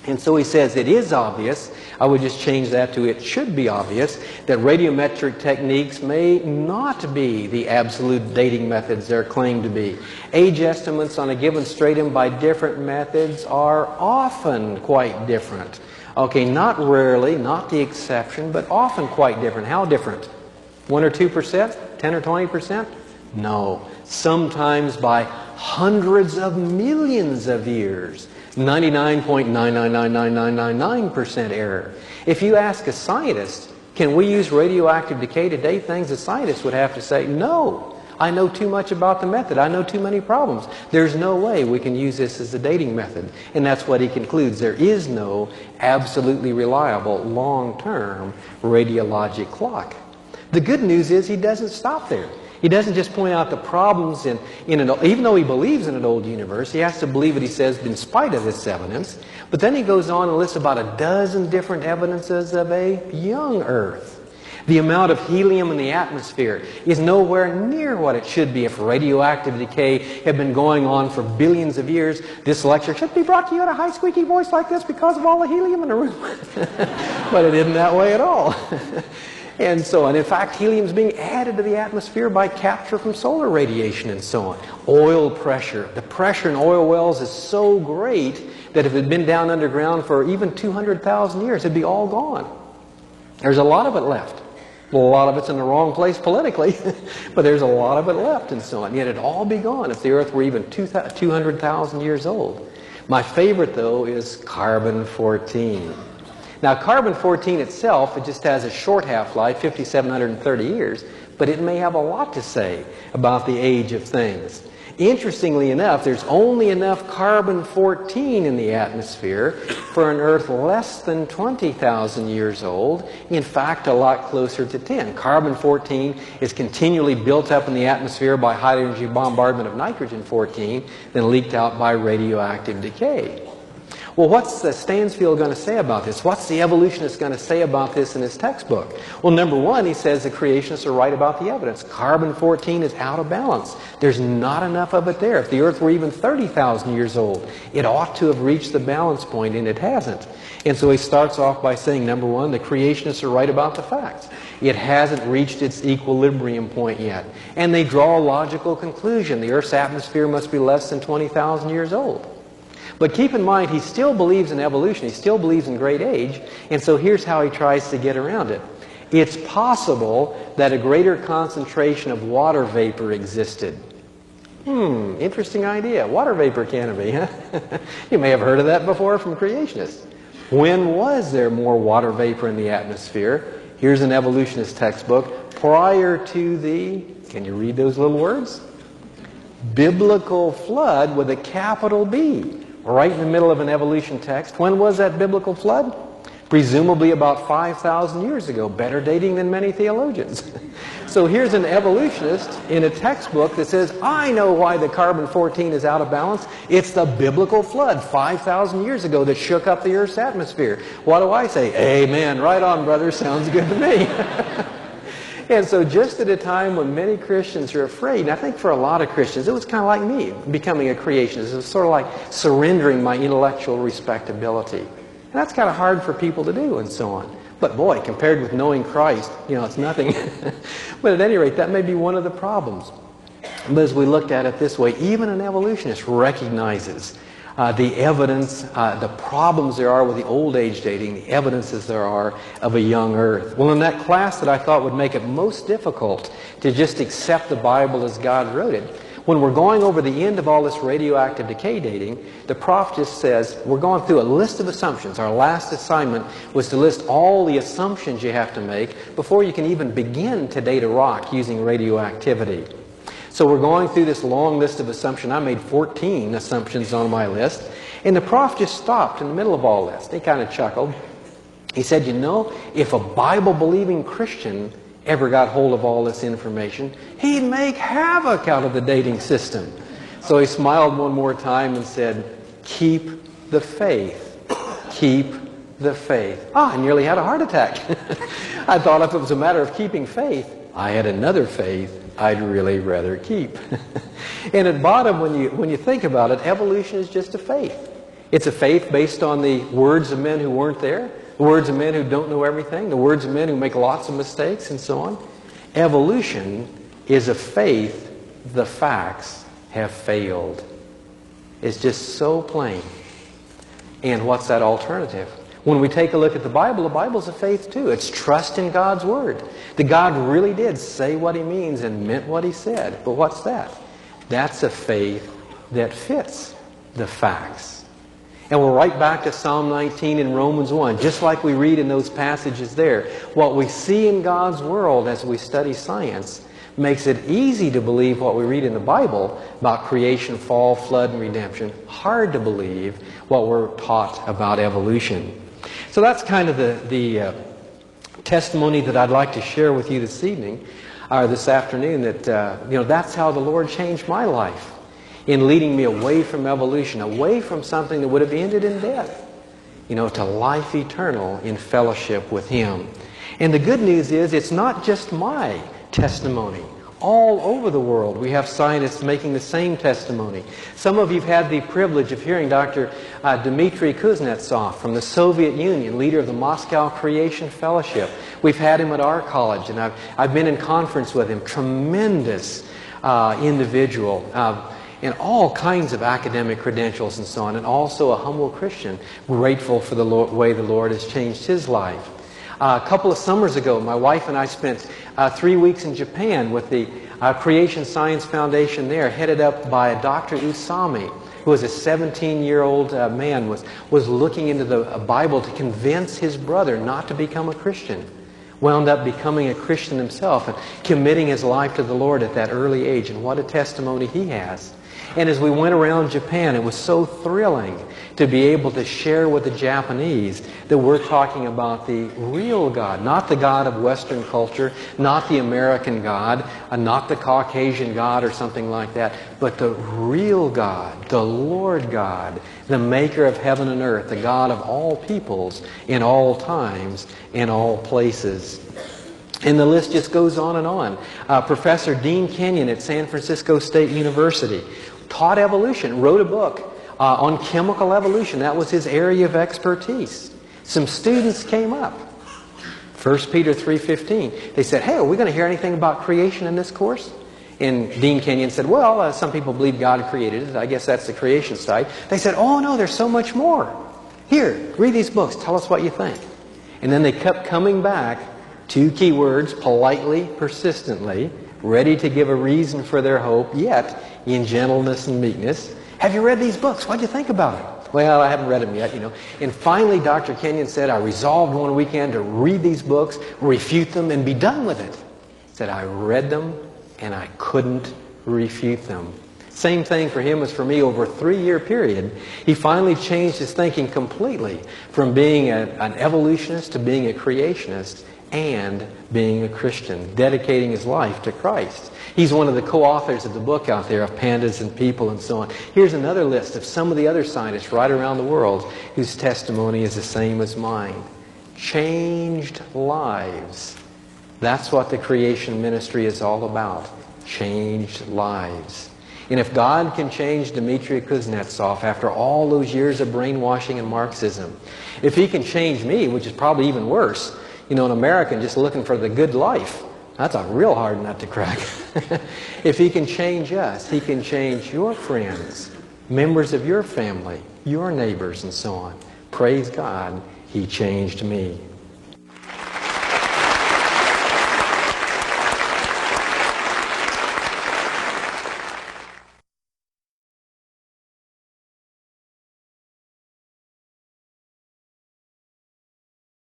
And so he says it is obvious, I would just change that to it should be obvious, that radiometric techniques may not be the absolute dating methods they're claimed to be. Age estimates on a given stratum by different methods are often quite different. Okay, not rarely, not the exception, but often quite different. How different? 1 or 2%? 10 or 20%? No. Sometimes by hundreds of millions of years. 99.9999999% error. If you ask a scientist, can we use radioactive decay to date things, the scientist would have to say, no, I know too much about the method. I know too many problems. There's no way we can use this as a dating method. And that's what he concludes. There is no absolutely reliable long-term radiologic clock. The good news is he doesn't stop there. He doesn't just point out the problems even though he believes in an old universe, he has to believe what he says in spite of this evidence. But then he goes on and lists about a dozen different evidences of a young Earth. The amount of helium in the atmosphere is nowhere near what it should be if radioactive decay had been going on for billions of years. This lecture should be brought to you in a high squeaky voice like this because of all the helium in the room. But it isn't that way at all. And so on. In fact, helium is being added to the atmosphere by capture from solar radiation and so on. Oil pressure. The pressure in oil wells is so great that if it had been down underground for even 200,000 years, it'd be all gone. There's a lot of it left. Well, a lot of it's in the wrong place politically, but there's a lot of it left and so on. Yet it'd all be gone if the Earth were even 200,000 years old. My favorite, though, is carbon-14. Now, carbon-14 itself, it just has a short half-life, 5,730 years, but it may have a lot to say about the age of things. Interestingly enough, there's only enough carbon-14 in the atmosphere for an Earth less than 20,000 years old. In fact, a lot closer to 10. Carbon-14 is continually built up in the atmosphere by high-energy bombardment of nitrogen-14, then leaked out by radioactive decay. Well, what's Stansfield going to say about this? What's the evolutionist going to say about this in his textbook? Well, number one, he says the creationists are right about the evidence. Carbon-14 is out of balance. There's not enough of it there. If the Earth were even 30,000 years old, it ought to have reached the balance point, and it hasn't. And so he starts off by saying, number one, the creationists are right about the facts. It hasn't reached its equilibrium point yet. And they draw a logical conclusion. The Earth's atmosphere must be less than 20,000 years old. But keep in mind, he still believes in evolution. He still believes in great age. And so here's how he tries to get around it. It's possible that a greater concentration of water vapor existed. Interesting idea. Water vapor, can it be, huh? You may have heard of that before from creationists. When was there more water vapor in the atmosphere? Here's an evolutionist textbook. Prior to the, can you read those little words? Biblical flood with a capital B. Right in the middle of an evolution text. When was that biblical flood? presumably about 5,000 years ago, better dating than many theologians. So here's an evolutionist in a textbook that says, I know why the carbon-14 is out of balance. It's the biblical flood 5,000 years ago that shook up the Earth's atmosphere. What do I say? Amen. Right on, brother. Sounds good to me. And so just at a time when many Christians are afraid, and I think for a lot of Christians, it was kind of like me becoming a creationist. It was sort of like surrendering my intellectual respectability. And that's kind of hard for people to do and so on. But boy, compared with knowing Christ, it's nothing. But at any rate, that may be one of the problems. But as we looked at it this way, even an evolutionist recognizes the evidence, the problems there are with the old age dating, the evidences there are of a young earth. Well, in that class that I thought would make it most difficult to just accept the Bible as God wrote it, when we're going over the end of all this radioactive decay dating, the prof just says, we're going through a list of assumptions. Our last assignment was to list all the assumptions you have to make before you can even begin to date a rock using radioactivity. So we're going through this long list of assumptions. I made 14 assumptions on my list. And the prof just stopped in the middle of all this. He kind of chuckled. He said, if a Bible-believing Christian ever got hold of all this information, he'd make havoc out of the dating system. So he smiled one more time and said, keep the faith. Keep the faith. I nearly had a heart attack. I thought if it was a matter of keeping faith, I had another faith I'd really rather keep. And at bottom, when you think about it, evolution is just a faith. It's a faith based on the words of men who weren't there, the words of men who don't know everything, the words of men who make lots of mistakes, and so on. Evolution is a faith the facts have failed. It's just so plain. And what's that alternative? When we take a look at the Bible's a faith too. It's trust in God's Word. That God really did say what He means and meant what He said. But what's that? That's a faith that fits the facts. And we're right back to Psalm 19 and Romans 1, just like we read in those passages there. What we see in God's world as we study science makes it easy to believe what we read in the Bible about creation, fall, flood, and redemption. Hard to believe what we're taught about evolution. So that's kind of the testimony that I'd like to share with you this evening, or this afternoon, that that's how the Lord changed my life in leading me away from evolution, away from something that would have ended in death, to life eternal in fellowship with Him. And the good news is it's not just my testimony. All over the world we have scientists making the same testimony. Some of you have had the privilege of hearing Dr. Dmitry Kuznetsov from the Soviet Union, leader of the Moscow Creation Fellowship. We've had him at our college, and I've been in conference with him. Tremendous individual. And all kinds of academic credentials and so on, and also a humble Christian, grateful for the way the Lord has changed his life. A couple of summers ago, my wife and I spent 3 weeks in Japan with the Creation Science Foundation there, headed up by Dr. Usami, who was a 17-year-old man, was looking into the Bible to convince his brother not to become a Christian. Wound up becoming a Christian himself and committing his life to the Lord at that early age. And what a testimony he has. And as we went around Japan, it was so thrilling to be able to share with the Japanese that we're talking about the real God, not the God of Western culture, not the American God, not the Caucasian God or something like that, but the real God, the Lord God, the maker of heaven and earth, the God of all peoples in all times, in all places. And the list just goes on and on. Professor Dean Kenyon at San Francisco State University taught evolution, wrote a book on chemical evolution. That was his area of expertise. Some students came up. 1 Peter 3:15. They said, hey, are we going to hear anything about creation in this course? And Dean Kenyon said, well, some people believe God created it. I guess that's the creation side. They said, oh no, there's so much more. Here, read these books. Tell us what you think. And then they kept coming back. 2 key words, politely, persistently, ready to give a reason for their hope, yet in gentleness and meekness. Have you read these books? What do you think about it? Well, I haven't read them yet, And finally, Dr. Kenyon said, I resolved one weekend to read these books, refute them, and be done with it. He said, I read them, and I couldn't refute them. Same thing for him as for me over a 3-year period. He finally changed his thinking completely from being an evolutionist to being a creationist and being a Christian, dedicating his life to Christ. He's one of the co-authors of the book out there of Pandas and People and so on. Here's another list of some of the other scientists right around the world whose testimony is the same as mine. Changed lives. That's what the creation ministry is all about. Changed lives. And if God can change Dmitry Kuznetsov after all those years of brainwashing and Marxism, if he can change me, which is probably even worse, an American just looking for the good life, that's a real hard nut to crack. If he can change us, he can change your friends, members of your family, your neighbors, and so on. Praise God, he changed me.